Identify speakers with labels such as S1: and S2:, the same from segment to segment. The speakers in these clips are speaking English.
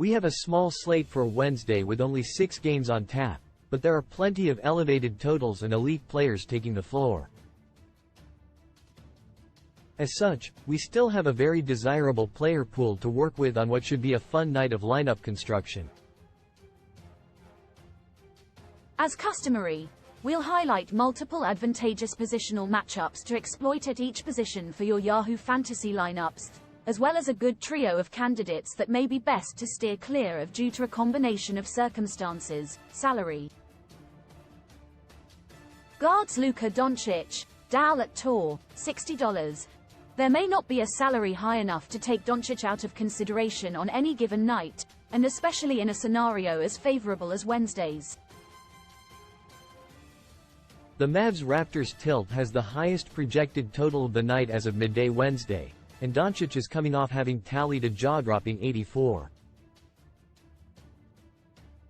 S1: We have a small slate for Wednesday with only 6 games on tap, but there are plenty of elevated totals and elite players taking the floor. As such, we still have a very desirable player pool to work with on what should be a fun night of lineup construction.
S2: As customary, we'll highlight multiple advantageous positional matchups to exploit at each position for your Yahoo Fantasy lineups, as well as a good trio of candidates that may be best to steer clear of due to a combination of circumstances. Salary. Guards Luka Doncic, Dal at Tor, $60. There may not be a salary high enough to take Doncic out of consideration on any given night, and especially in a scenario as favorable as Wednesday's.
S1: The Mavs-Raptors tilt has the highest projected total of the night as of midday Wednesday, and Doncic is coming off having tallied a jaw-dropping 84.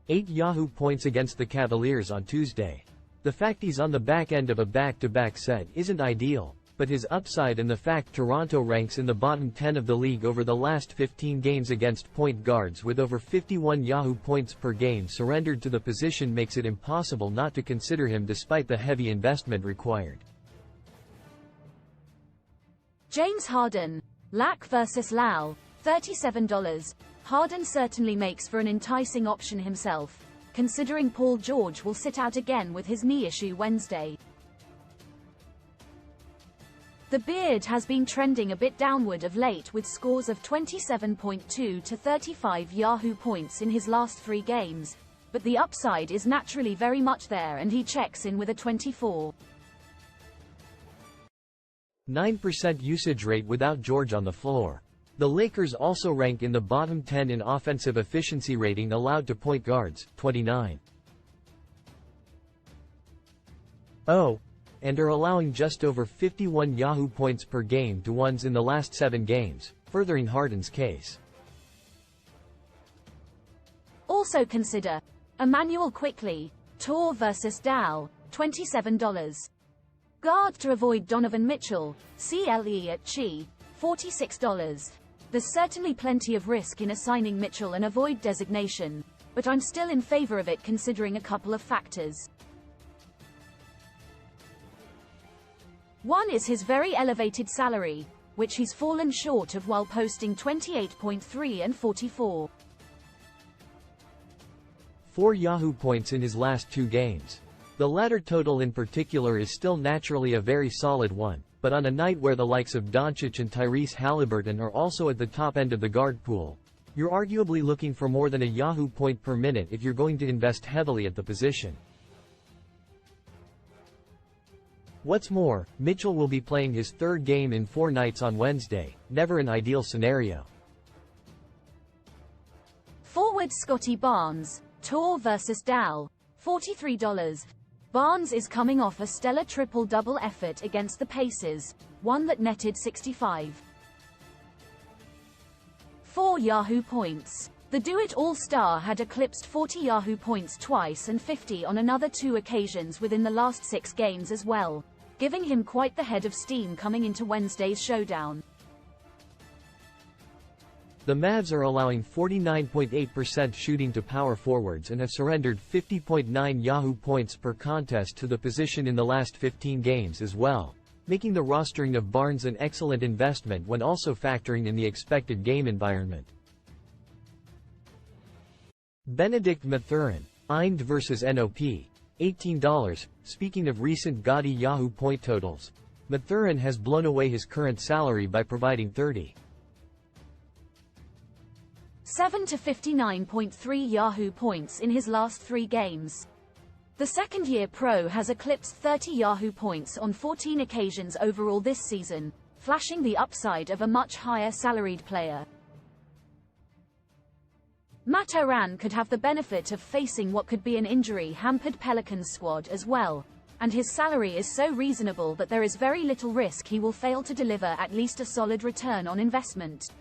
S1: 8 Yahoo points against the Cavaliers on Tuesday. The fact he's on the back end of a back-to-back set isn't ideal, but his upside and the fact Toronto ranks in the bottom 10 of the league over the last 15 games against point guards with over 51 Yahoo points per game surrendered to the position makes it impossible not to consider him despite the heavy investment required.
S2: James Harden, Lack vs Lau, $37. Harden certainly makes for an enticing option himself, considering Paul George will sit out again with his knee issue Wednesday. The Beard has been trending a bit downward of late with scores of 27.2 to 35 Yahoo points in his last 3 games, but the upside is naturally very much there and he checks in with a 24.9% usage rate without George on the floor. The Lakers also rank in the bottom 10 in offensive efficiency rating allowed to point guards, 29.0, and are allowing just over 51 Yahoo points per game to ones in the last 7 games, furthering Harden's case. Also consider Emmanuel Quickley, Tor vs Dal, $27. Guard to avoid Donovan Mitchell, CLE at Chi, $46. There's certainly plenty of risk in assigning Mitchell an avoid designation, but I'm still in favor of it considering a couple of factors. One is his very elevated salary, which he's fallen short of while posting 28.3 and 44.4 Yahoo points in his last 2 games. The latter total in particular is still naturally a very solid one, but on a night where the likes of Doncic and Tyrese Halliburton are also at the top end of the guard pool, you're arguably looking for more than a Yahoo point per minute if you're going to invest heavily at the position. What's more, Mitchell will be playing his 3rd game in 4 nights on Wednesday, never an ideal scenario. Forward Scotty Barnes, Tor vs Dal, $43. Barnes is coming off a stellar triple-double effort against the Pacers, one that netted 65.4 Yahoo points. The do-it-all star had eclipsed 40 Yahoo points twice and 50 on another 2 occasions within the last 6 games as well, giving him quite the head of steam coming into Wednesday's showdown. The Mavs are allowing 49.8% shooting to power forwards and have surrendered 50.9 Yahoo points per contest to the position in the last 15 games as well, making the rostering of Barnes an excellent investment when also factoring in the expected game environment. Benedict Mathurin, Ind vs NOP, $18. Speaking of recent gaudy Yahoo point totals, Mathurin has blown away his current salary by providing 30.7 to 59.3 Yahoo points in his last 3 games. The second-year pro has eclipsed 30 Yahoo points on 14 occasions overall this season, flashing the upside of a much higher salaried player. Mathurin could have the benefit of facing what could be an injury-hampered Pelicans squad as well, and his salary is so reasonable that there is very little risk he will fail to deliver at least a solid return on investment.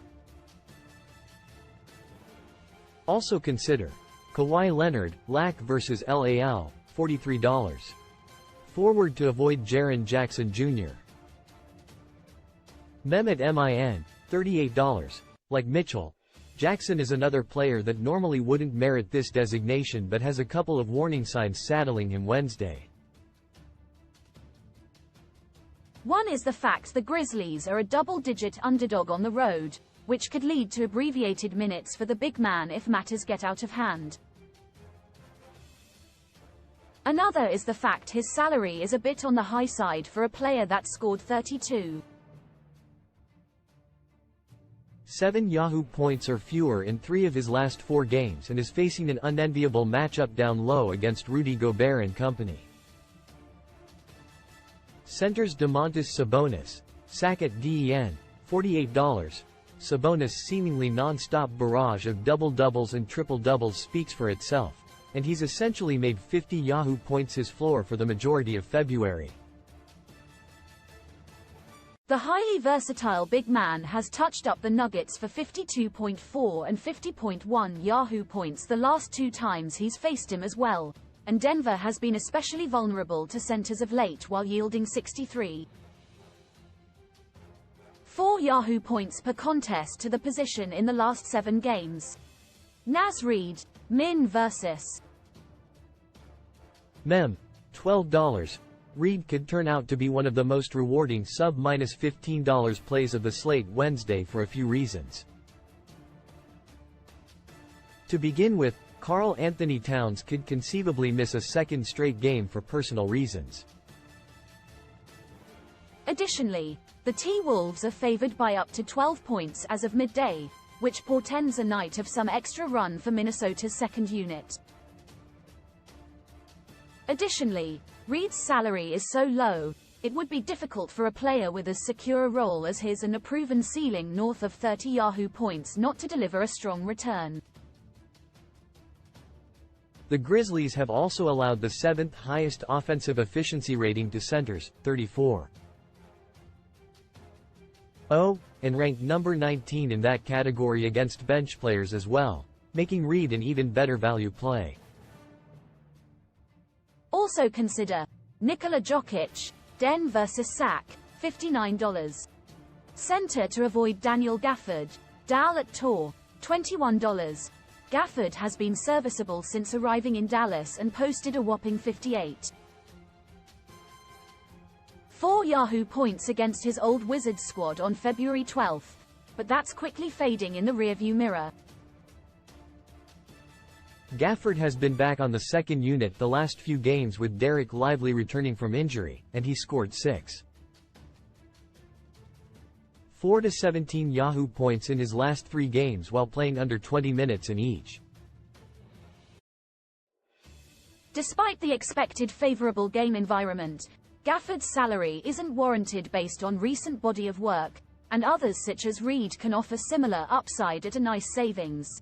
S2: Also consider Kawhi Leonard, Lack vs LAL, $43. Forward to avoid Jaren Jackson Jr. Mehmet Min, $38. Like Mitchell,
S1: Jackson is another player that normally wouldn't merit this designation but has a couple of warning signs saddling him Wednesday.
S2: One is the fact the Grizzlies are a double-digit underdog on the road, which could lead to abbreviated minutes for the big man if matters get out of hand. Another is the fact his salary is a bit on the high side for a player that scored 32.7
S1: Yahoo points or fewer in 3 of his last 4 games and is facing an unenviable matchup down low against Rudy Gobert and company. Centers Domantas Sabonis, sack at DEN, $48. Sabonis' seemingly non-stop barrage of double-doubles and triple-doubles speaks for itself, and he's essentially made 50 Yahoo points his floor for the majority of February.
S2: The highly versatile big man has touched up the Nuggets for 52.4 and 50.1 Yahoo points the last 2 times he's faced him as well, and Denver has been especially vulnerable to centers of late while yielding 63.4 Yahoo points per contest to the position in the last 7 games. Naz Reid, Min vs.
S1: Mem. $12. Reid could turn out to be one of the most rewarding sub-$15 plays of the slate Wednesday for a few reasons. To begin with, Karl Anthony Towns could conceivably miss a second straight game for personal reasons.
S2: Additionally, the T-Wolves are favored by up to 12 points as of midday, which portends a night of some extra run for Minnesota's second unit. Additionally, Reid's salary is so low, it would be difficult for a player with as secure a role as his and a proven ceiling north of 30 Yahoo points not to deliver a strong return.
S1: The Grizzlies have also allowed the 7th highest offensive efficiency rating to centers, 34.0, and ranked number 19 in that category against bench players as well, making Reid an even better value play.
S2: Also consider Nikola Jokic, Den vs. Sack, $59. Center to avoid Daniel Gafford, Dal at Tor, $21. Gafford has been serviceable since arriving in Dallas and posted a whopping 58.4 Yahoo points against his old Wizards squad on February 12, but that's quickly fading in the rearview mirror.
S1: Gafford has been back on the second unit the last few games with Derek Lively returning from injury, and he scored 6.4 to 17 Yahoo points in his last 3 games while playing under 20 minutes in each.
S2: Despite the expected favorable game environment, Gafford's salary isn't warranted based on recent body of work, and others such as Reid can offer similar upside at a nice savings.